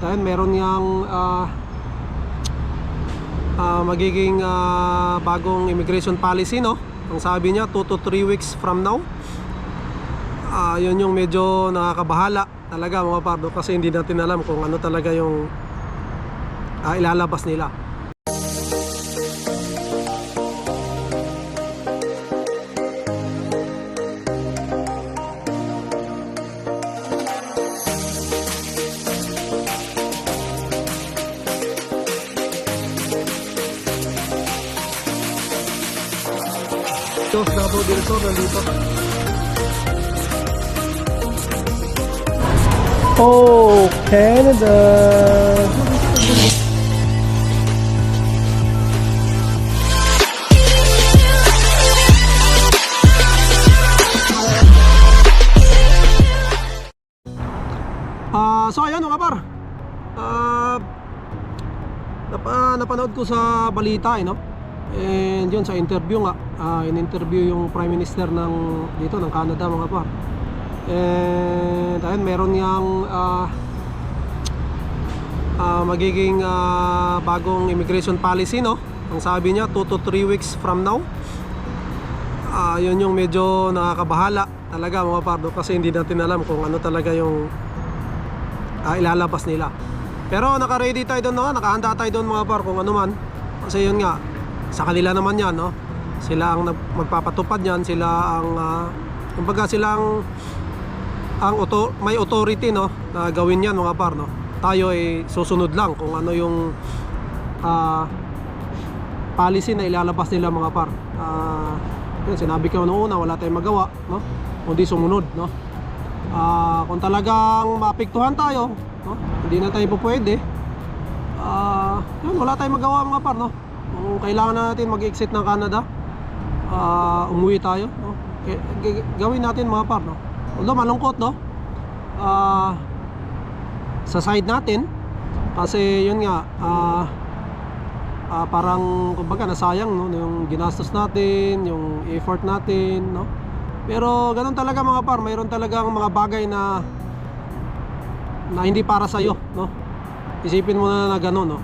Dahil meron niyang magiging bagong immigration policy, no? Ang sabi niya 2 to 3 weeks from now. Yun yung medyo nakakabahala talaga mga pardo, kasi hindi natin alam kung ano talaga yung ilalabas nila. Diyos, Davao del Sur, nandito. Oh, Canada! So ayan mga par, napanood ko sa balita no? And yun sa interview nga, in-interview yung Prime Minister ng dito ng Canada mga par. And ayun, meron niyang magiging bagong immigration policy, no? Ang sabi niya 2 to 3 weeks from now. Yun yung medyo nakakabahala talaga mga pardo, kasi hindi natin alam kung ano talaga yung ilalabas nila. Pero naka-ready tayo doon, no? Nakahanda tayo doon mga par kung ano man. Kasi yun nga, sa kanila naman yan, no? Sila ang magpapatupad yan. Sila ang kumbaga sila ang may authority, no? Na gawin yan mga par, no? Tayo ay susunod lang kung ano yung policy na ilalabas nila mga par. Yun, sinabi ko noon na wala tayong magawa, no? Kundi sumunod, no? Kung talagang maapektuhan tayo, no? Hindi na tayo pwede. Yun, wala tayong magawa mga par, no? Kung kailangan natin mag-exit ng Canada, umuwi tayo, no? Gawin natin mga par, no? Although malungkot, no? Sa side natin, kasi yun nga, parang kumbaga nasayang, no? Yung ginastos natin, yung effort natin, no? Pero ganun talaga mga par, mayroon talagang mga bagay na hindi para sa'yo, no? Isipin mo na ganun, no?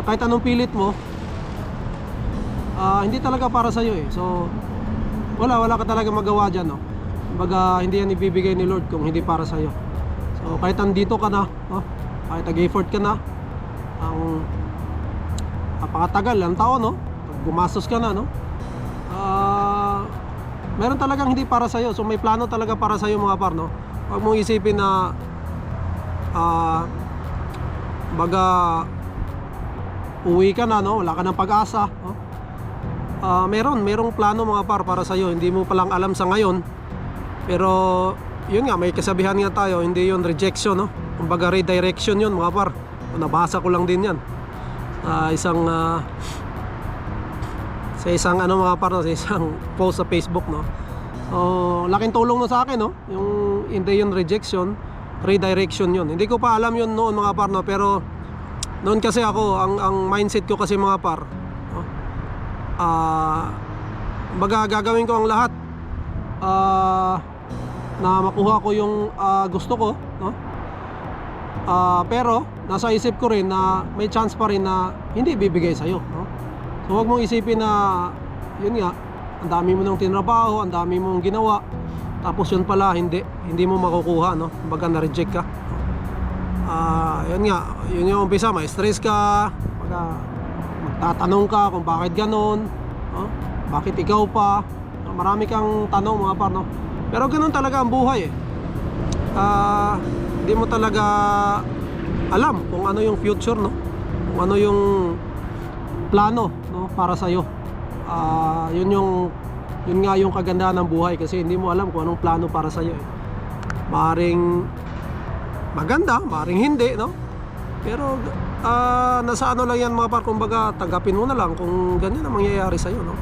Kahit anong pilit mo, hindi talaga para sa'yo eh. So wala ka talaga magawa dyan, no? Kumbaga hindi yan ibibigay ni Lord kung hindi para sa'yo. So kahit andito ka na, no? Kahit nag-effort ka na, ang napakatagal ng taon, no? Gumastos ka na, no? Meron talagang hindi para sa'yo. So may plano talaga para sa'yo mga par, no? Huwag mong isipin na baga uwi ka na, no? Wala ka ng pag-asa, no? Merong plano mga par para sa'yo. Hindi mo palang alam sa ngayon. Pero yun nga, may kasabihan nga tayo, hindi yun rejection, no? Kumbaga redirection yun mga par. Nabasa ko lang din yan sa isang ano mga par, no? Sa isang post sa Facebook, no? Laking tulong na sa akin, no? Yung hindi yun rejection, redirection yun. Hindi ko pa alam yun noon mga par, no? Pero noon kasi ako, ang mindset ko kasi mga par, no? Baga gagawin ko ang lahat na makuha ko yung gusto ko, no? Pero nasa isip ko rin na may chance pa rin na hindi bibigay sa'yo, no? So huwag mong isipin na yun nga, ang dami mo ng tinrabaho, ang dami mong ginawa, tapos yun pala hindi mo makukuha, no? Kumbaga na-reject ka. Yun nga, yun yung umpisa, may stress ka, magtatanong ka kung bakit ganon, no? Bakit ikaw pa, marami kang tanong mga par, no? Pero ganon talaga ang buhay eh. Hindi mo talaga alam kung ano yung future, no? Kung ano yung plano, no, para sa'yo. Yun nga yung kagandahan ng buhay, kasi hindi mo alam kung anong plano para sa'yo eh. Maaring maganda, maaring hindi, no? Pero nasa ano lang yan mga par, kumbaga tanggapin mo na lang kung ganyan ang mangyayari sa'yo, no?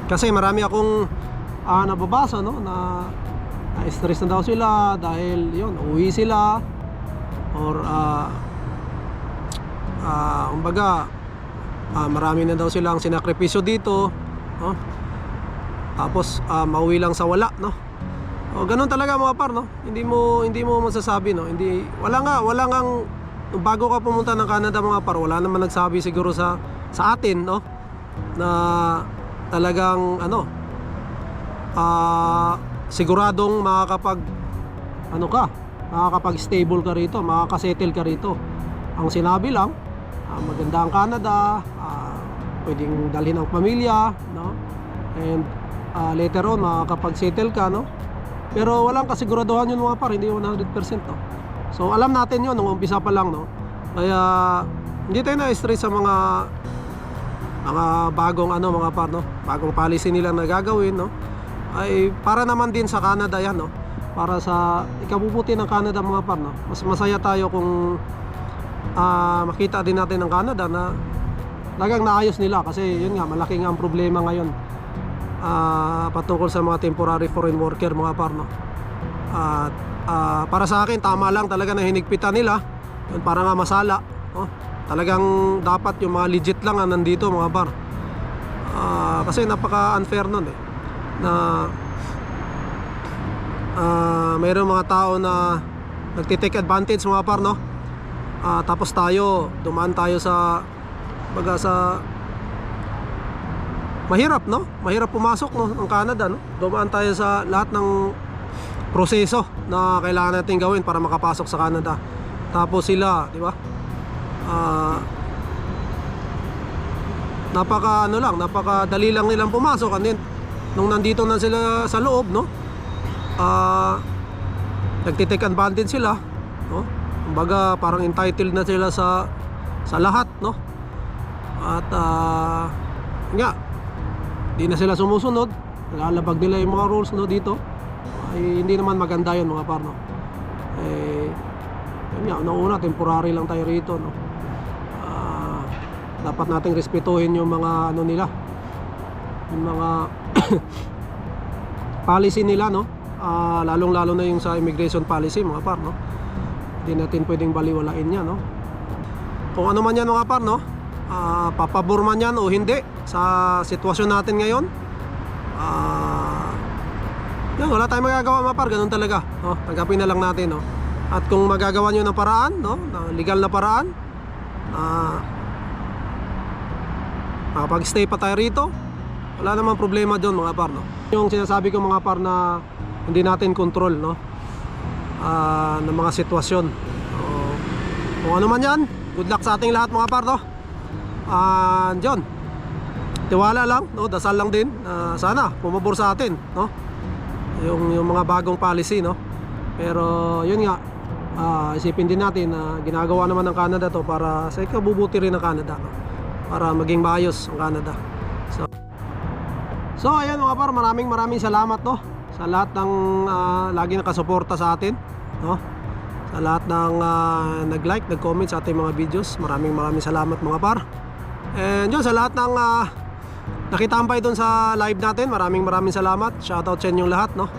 Kasi marami akong nababasa, no, na stress na daw sila dahil yun, uwi sila, or kumbaga marami na daw silang sinakripisyo dito, no? Tapos mauwi lang sa wala, no? O ganun talaga mga par, no? Hindi mo masasabi, no? Wala nga bago ka pumunta ng Canada mga par, wala naman nagsabi siguro sa atin, no? Na talagang siguradong makakapag-stable ka rito, makakasettle ka rito. Ang sinabi lang, maganda ang Canada, pwedeng dalhin ang pamilya, no? And later on makakapag-settle ka, no? Pero walang kasiguraduhan yun mga par, hindi 100%, no? So alam natin yun nung umpisa pa lang, no? Kaya hindi tayo na-stress sa mga bagong mga par, no? Bagong policy nila na gagawin, no? Ay para naman din sa Canada yan, no? Para sa ikabubuti ng Canada mga par, no? Mas masaya tayo kung makita din natin ng Canada na talagang naayos nila, kasi yun nga, malaking ang problema ngayon patungkol sa mga temporary foreign worker mga par, no? At para sa akin tama lang talaga na hinigpitan nila yun, para nga masala, no? Talagang dapat yung mga legit lang nandito mga par, kasi napaka unfair nun na mayroong mga tao na nagtitake advantage mga par, no? Tapos dumaan tayo sa mahirap, no? Mahirap pumasok, no, ng Canada, no? Dumaan tayo sa lahat ng proseso na kailangan natin gawin para makapasok sa Canada. Tapos sila, di ba? Napakadali lang nilang pumasok, and then nung nandito na sila sa loob, no? Nagtitake advantage sila, no? Kumbaga parang entitled na sila sa lahat, no? At nga, di na sila sumusunod, nalalabag nila yung mga rules, no, dito. Ay hindi naman maganda yun mga par, no? Yun nga, una temporary lang tayo rito, no? Dapat nating respetuhin yung mga nila, yung mga policy nila, no? Lalong lalo na yung sa immigration policy mga par, no? Hindi natin pwedeng baliwalain yan, no? Kung ano man yan mga par, no? Papabor man yan o hindi sa sitwasyon natin ngayon, yun, wala tayong magagawa mga par, ganun talaga, no? Tanggapin na lang natin, no? At kung magagawa nyo ng paraan, no? Na legal na paraan, makapag-stay pa tayo rito, wala namang problema doon mga par, no? Yung sinasabi ko mga par na hindi natin control, no? Ng mga sitwasyon, kung ano man yan, good luck sa ating lahat mga par, no? Diyon, tiwala lang, no? Dasal lang din, sana pumabor sa atin, no? Yung mga bagong policy, no? Pero yun nga, isipin din natin na ginagawa naman ng Canada to para sa ikabubuti rin ng Canada, no? Para maging maayos ang Canada. So ayan mga par, maraming salamat, no? Sa lahat ng lagi nakasuporta sa atin, no? Sa lahat ng nag-like, nag-comment sa ating mga videos, maraming salamat mga par. And yun, sa lahat ng nakitampay doon sa live natin, maraming salamat. Shoutout sa inyong lahat, no?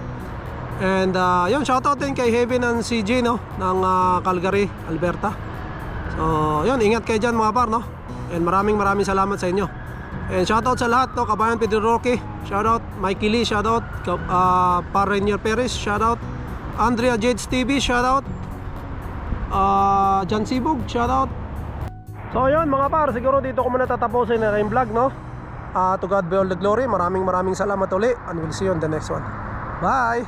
And yun, shoutout din kay Heaven and CJ, no? Ng Calgary, Alberta. So yun, ingat kayo dyan mga par, no? And maraming salamat sa inyo. And shoutout sa lahat, no? Kabayan Pedro Roque, shoutout. Mikey Lee, shoutout. Par Rainier Perez, shoutout. Andrea Jades TV, shoutout. John Sibog, shoutout. So yun mga par, siguro dito ko muna tatapusin na yung vlog, no? To God be all the glory. Maraming salamat uli, and we'll see you on the next one. Bye!